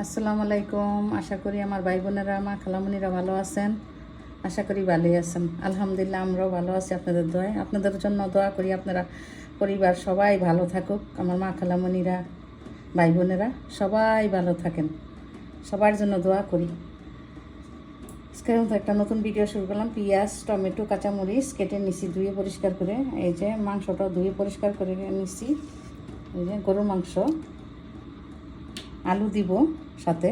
আসসালামু আলাইকুম। আশা করি আমার ভাই বোনেরা মা খালামণিরা ভালো আছেন। আশা করি ভালোই আছেন। আলহামদুলিল্লাহ আমরাও ভালো আছি আপনাদের দোয়ায়। আপনাদের জন্য দোয়া করি আপনারা পরিবার সবাই ভালো থাকুক। আমার মা খালামণিরা ভাই বোনেরা সবাই ভালো থাকেন, সবার জন্য দোয়া করি। আজকের মতো একটা নতুন ভিডিও শুরু করলাম। পেঁয়াজ, টমেটো, কাঁচামরিচ কেটে নিছি ধুয়ে পরিষ্কার করে। এই যে মাংসটা ধুয়ে পরিষ্কার করে নিছি। এই যে গরুর মাংস, আলু দিব, সাথে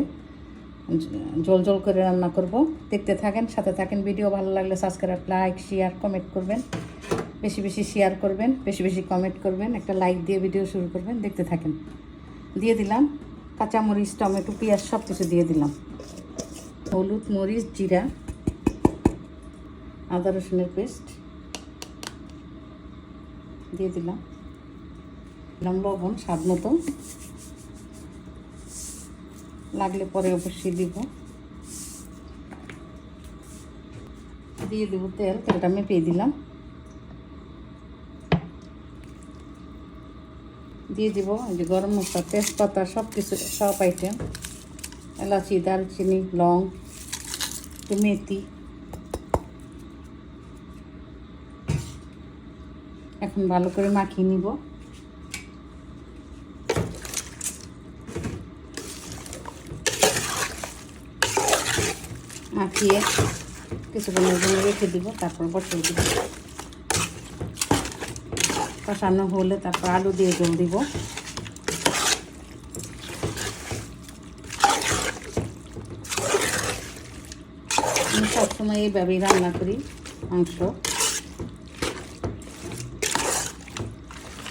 জল জল করে রান্না করব। দেখতে থাকেন, সাথে থাকেন। ভিডিও ভালো লাগলে সাবস্ক্রাইব, লাইক, শেয়ার, কমেন্ট করবেন। বেশি বেশি শেয়ার করবেন, বেশি বেশি কমেন্ট করবেন, একটা লাইক দিয়ে ভিডিও শুরু করবেন। দেখতে থাকেন। দিয়ে দিলাম কাঁচামরিচ, টমেটো, পেঁয়াজ সব কিছু দিয়ে দিলাম। হলুদ, মরিচ, জিরা, আদা রসুনের পেস্ট দিয়ে দিলাম। লবণ স্বাদ মতো, লাগলে পরে অবশ্যই দিব। দিয়ে দেবো তেলটা মেপে দিলাম। দিয়ে দিব এই যে গরম মশলা, তেজপাতা, সব কিছু, সব আইটেম, এলাচি, দারচিনি, লং, মেথি। এখন ভালো করে মাখিয়ে নিব। মাখিয়ে কিছুক্ষণের জন্য রেখে দিব, তারপর বসিয়ে দিব। কষানো হলে তারপর আলু দিয়ে জল দিব। আমি সবসময় এইভাবেই রান্না করি মাংস।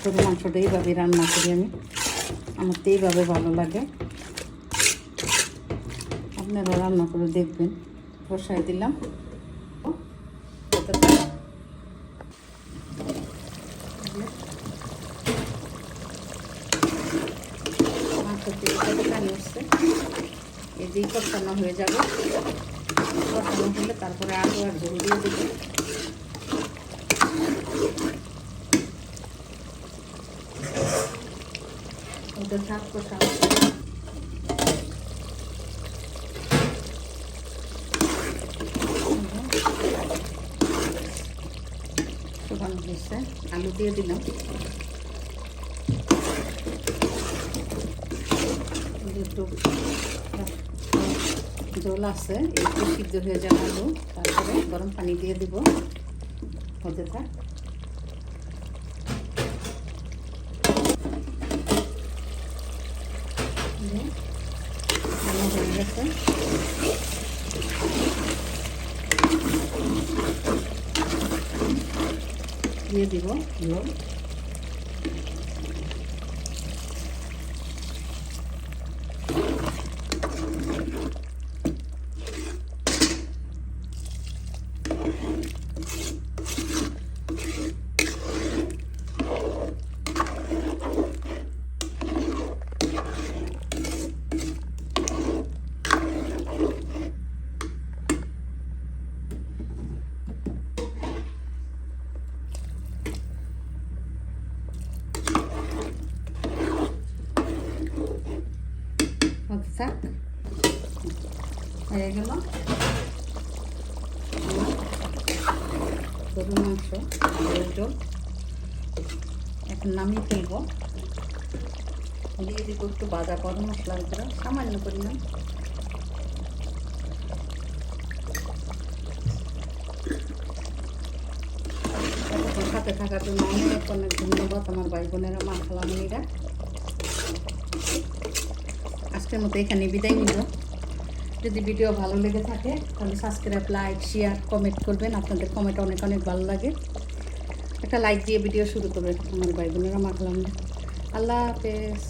গরুর মাংসটা এইভাবেই রান্না করি আমি, আমার তো এইভাবে ভালো লাগে। আপনারা রান্না করে দেখবেন। বসাই দিলাম। পানি হচ্ছে, এই যে কষানো হয়ে যাবে। কষানো হলে তারপরে আলু আর ঝোল দিয়ে দেবো। ওদের ভাত কষানো শুকানো হয়েছে, আলু দিয়ে দিলাম। একটু জল আছে, একটু সিদ্ধ হয়ে যাবে আলু, তারপরে গরম পানি দিয়ে দিব। হতে থাক। হয়ে গেছে। দিয়ে দিব জল। থাক, হয়ে গেল গরুর মাংস জল। এখন নামিয়ে ফেলব। দিয়ে দিব একটু ভাজা গরম মশলার উপরে সামান্য পরিমাণ। সাথে থাকার জন্য অনেক অনেক ধন্যবাদ আমার ভাই বোনেরা, মা খালামণিরা। আজকের মতো এখানে বিদায় নিল। যদি ভিডিও ভালো লেগে থাকে তাহলে সাবস্ক্রাইব, লাইক, শেয়ার, কমেন্ট করবেন। আপনাদের কমেন্ট অনেক অনেক ভালো লাগে। একটা লাইক দিয়ে ভিডিও শুরু করবেন আমার ভাই বোনেরা, মা খালামণিরা। আল্লাহ হাফেজ।